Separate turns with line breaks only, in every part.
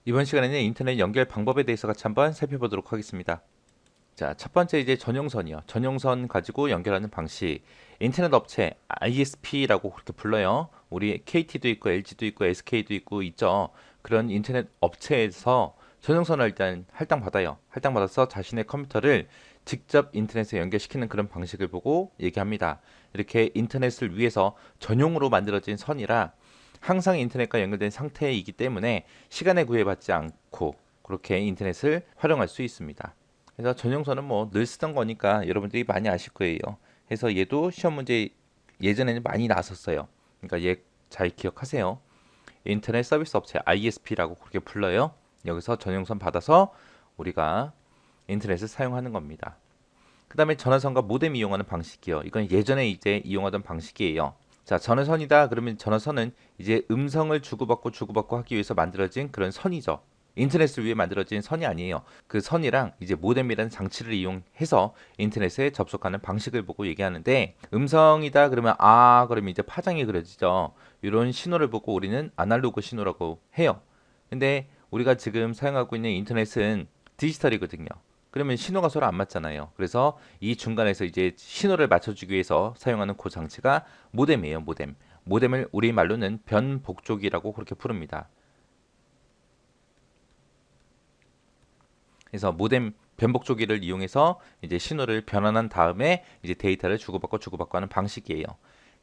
이번 시간에는 인터넷 연결 방법에 대해서 같이 한번 살펴보도록 하겠습니다. 자, 첫 번째 이제 전용선이요. 전용선 가지고 연결하는 방식. 인터넷 업체 ISP라고 그렇게 불러요. 우리 KT도 있고 LG도 있고 SK도 있고 있죠. 그런 인터넷 업체에서 전용선을 일단 할당받아요. 할당받아서 자신의 컴퓨터를 직접 인터넷에 연결시키는 그런 방식을 보고 얘기합니다. 이렇게 인터넷을 위해서 전용으로 만들어진 선이라 항상 인터넷과 연결된 상태이기 때문에 시간에 구애받지 않고 그렇게 인터넷을 활용할 수 있습니다. 그래서 전용선은 뭐 늘 쓰던 거니까 여러분들이 많이 아실 거예요. 그래서 얘도 시험 문제 예전에는 많이 나왔었어요. 그러니까 얘 잘 기억하세요. 인터넷 서비스 업체 ISP라고 그렇게 불러요. 여기서 전용선 받아서 우리가 인터넷을 사용하는 겁니다. 그 다음에 전화선과 모뎀 이용하는 방식이요. 이건 예전에 이제 이용하던 방식이에요. 자, 전화선이다. 그러면 전화선은 이제 음성을 주고받고 하기 위해서 만들어진 그런 선이죠. 인터넷을 위해 만들어진 선이 아니에요. 그 선이랑 이제 모뎀이라는 장치를 이용해서 인터넷에 접속하는 방식을 보고 얘기하는데 음성이다 그러면 그러면 이제 파장이 그려지죠. 이런 신호를 보고 우리는 아날로그 신호라고 해요. 근데 우리가 지금 사용하고 있는 인터넷은 디지털이거든요. 그러면 신호가 서로 안 맞잖아요. 그래서 이 중간에서 이제 신호를 맞춰주기 위해서 사용하는 그 장치가 모뎀이에요. 모뎀. 모뎀을 우리말로는 변복조기라고 그렇게 부릅니다. 그래서 모뎀 변복조기를 이용해서 이제 신호를 변환한 다음에 이제 데이터를 주고받고 하는 방식이에요.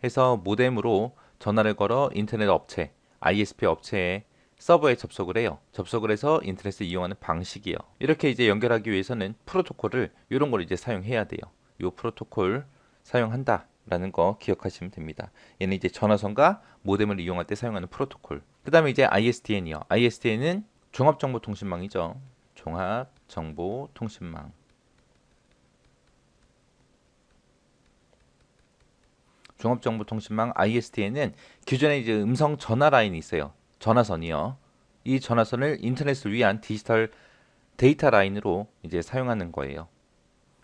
해서 모뎀으로 전화를 걸어 인터넷 업체, ISP 업체에 서버에 접속을 해요. 접속을 해서 인터넷을 이용하는 방식이에요. 이렇게 이제 연결하기 위해서는 프로토콜을 이런 걸 이제 사용해야 돼요. 이 프로토콜 사용한다. 라는 거 기억하시면 됩니다. 얘는 이제 전화선과 모뎀을 이용할 때 사용하는 프로토콜. 그 다음에 이제 ISDN이요. ISDN은 종합정보통신망이죠. 종합정보통신망. 종합정보통신망 ISDN은 기존에 이제 음성 전화 라인이 있어요. 전화선이요. 이 전화선을 인터넷을 위한 디지털 데이터 라인으로 이제 사용하는 거예요.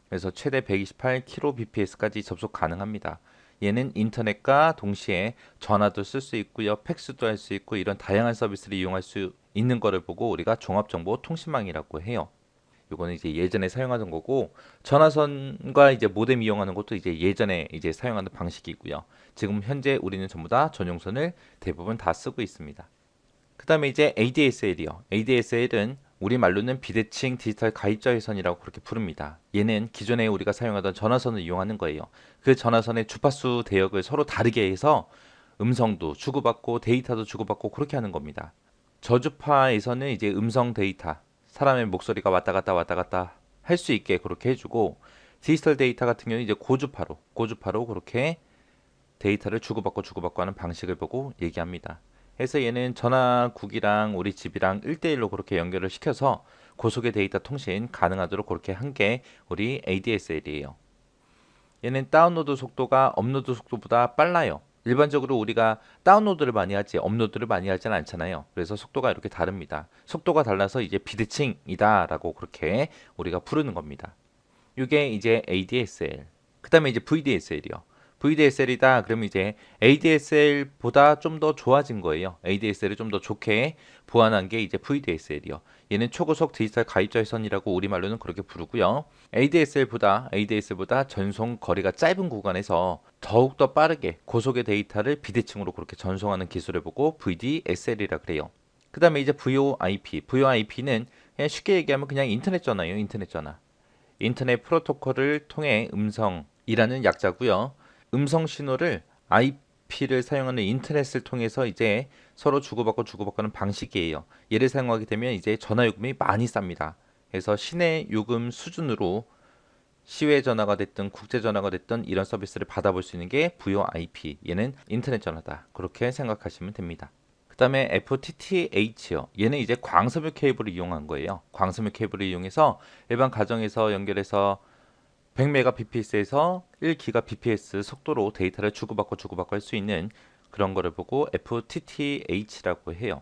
그래서 최대 128kbps까지 접속 가능합니다. 얘는 인터넷과 동시에 전화도 쓸 수 있고요, 팩스도 할 수 있고 이런 다양한 서비스를 이용할 수 있는 거를 보고 우리가 종합정보통신망이라고 해요. 요거는 이제 예전에 사용하던 거고 전화선과 이제 모뎀 이용하는 것도 이제 예전에 이제 사용하는 방식이고요. 지금 현재 우리는 전부 다 전용선을 대부분 다 쓰고 있습니다. 그 다음에 이제 ADSL이요. ADSL은 우리말로는 비대칭 디지털 가입자 회선이라고 그렇게 부릅니다. 얘는 기존에 우리가 사용하던 전화선을 이용하는 거예요. 그 전화선의 주파수 대역을 서로 다르게 해서 음성도 주고받고 데이터도 주고받고 그렇게 하는 겁니다. 저주파에서는 이제 음성 데이터, 사람의 목소리가 왔다 갔다 할 수 있게 그렇게 해주고 디지털 데이터 같은 경우는 이제 고주파로 그렇게 데이터를 주고받고 하는 방식을 보고 얘기합니다. 그래서 얘는 전화국이랑 우리 집이랑 1대1로 그렇게 연결을 시켜서 고속의 데이터 통신 가능하도록 그렇게 한 게 우리 ADSL이에요. 얘는 다운로드 속도가 업로드 속도보다 빨라요. 일반적으로 우리가 다운로드를 많이 하지 업로드를 많이 하지는 않잖아요. 그래서 속도가 이렇게 다릅니다. 속도가 달라서 이제 비대칭이다라고 그렇게 우리가 부르는 겁니다. 이게 이제 ADSL. 그다음에 이제 VDSL이요. VDSL이다 그러면 이제 ADSL보다 좀 더 좋아진 거예요. ADSL을 좀 더 좋게 보완한 게 이제 VDSL이요. 얘는 초고속 디지털 가입자 회선이라고 우리말로는 그렇게 부르고요. ADSL보다 전송 거리가 짧은 구간에서 더욱더 빠르게 고속의 데이터를 비대칭으로 그렇게 전송하는 기술을 보고 VDSL이라 그래요. 그 다음에 이제 VoIP. VoIP는 그냥 쉽게 얘기하면 그냥 인터넷 전화예요. 인터넷 전화. 인터넷 프로토콜을 통해 음성이라는 약자고요. 음성 신호를 IP를 사용하는 인터넷을 통해서 이제 서로 주고받고 하는 방식이에요. 얘를 사용하게 되면 이제 전화 요금이 많이 쌉니다. 그래서 시내 요금 수준으로 시외 전화가 됐든 국제 전화가 됐든 이런 서비스를 받아볼 수 있는 게 VoIP. 얘는 인터넷 전화다. 그렇게 생각하시면 됩니다. 그 다음에 FTTH요. 얘는 이제 광섬유 케이블을 이용한 거예요. 광섬유 케이블을 이용해서 일반 가정에서 연결해서 100Mbps에서 1GBps 속도로 데이터를 주고받고 할 수 있는 그런 거를 보고 FTTH라고 해요.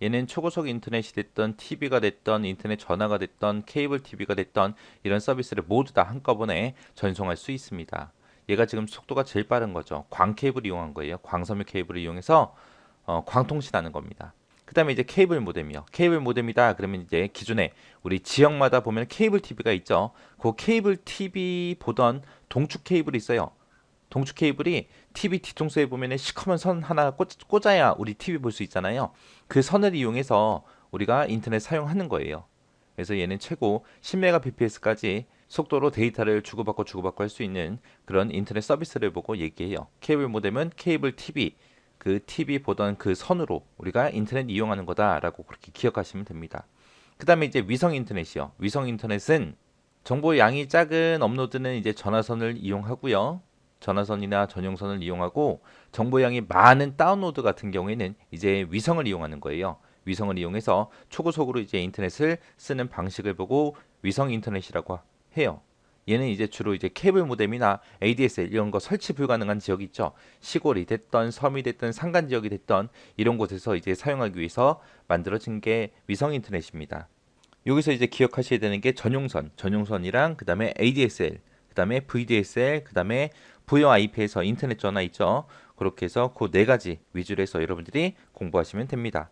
얘는 초고속 인터넷이 됐던 TV가 됐던 인터넷 전화가 됐던 케이블 TV가 됐던 이런 서비스를 모두 다 한꺼번에 전송할 수 있습니다. 얘가 지금 속도가 제일 빠른 거죠. 광 케이블을 이용한 거예요. 광섬유 케이블을 이용해서 광통신하는 겁니다. 그다음에 이제 케이블 모뎀이요. 케이블 모뎀이다 그러면 이제 기존에 우리 지역마다 보면 케이블 TV가 있죠. 그 케이블 TV 보던 동축 케이블이 있어요. 동축 케이블이 TV 뒤통수에 보면은 시커먼 선 하나 꽂아야 우리 TV 볼 수 있잖아요. 그 선을 이용해서 우리가 인터넷 사용하는 거예요. 그래서 얘는 최고 10mbps까지 속도로 데이터를 주고받고 할 수 있는 그런 인터넷 서비스를 보고 얘기해요. 케이블 모뎀은 케이블 TV, 그 TV 보던 그 선으로 우리가 인터넷 이용하는 거다라고 그렇게 기억하시면 됩니다. 그 다음에 이제 위성 인터넷이요. 위성 인터넷은 정보 양이 작은 업로드는 이제 전화선을 이용하고요. 전화선이나 전용선을 이용하고 정보 양이 많은 다운로드 같은 경우에는 이제 위성을 이용하는 거예요. 위성을 이용해서 초고속으로 이제 인터넷을 쓰는 방식을 보고 위성 인터넷이라고 해요. 얘는 이제 주로 이제 케이블 모뎀이나 ADSL 이런 거 설치 불가능한 지역이 있죠. 시골이 됐던 섬이 됐던 산간 지역이 됐던 이런 곳에서 이제 사용하기 위해서 만들어진 게 위성 인터넷입니다. 여기서 이제 기억하셔야 되는 게 전용선이랑 그다음에 ADSL, 그다음에 VDSL, 그다음에 VoIP에서 인터넷 전화 있죠. 그렇게 해서 그 네 가지 위주로 해서 여러분들이 공부하시면 됩니다.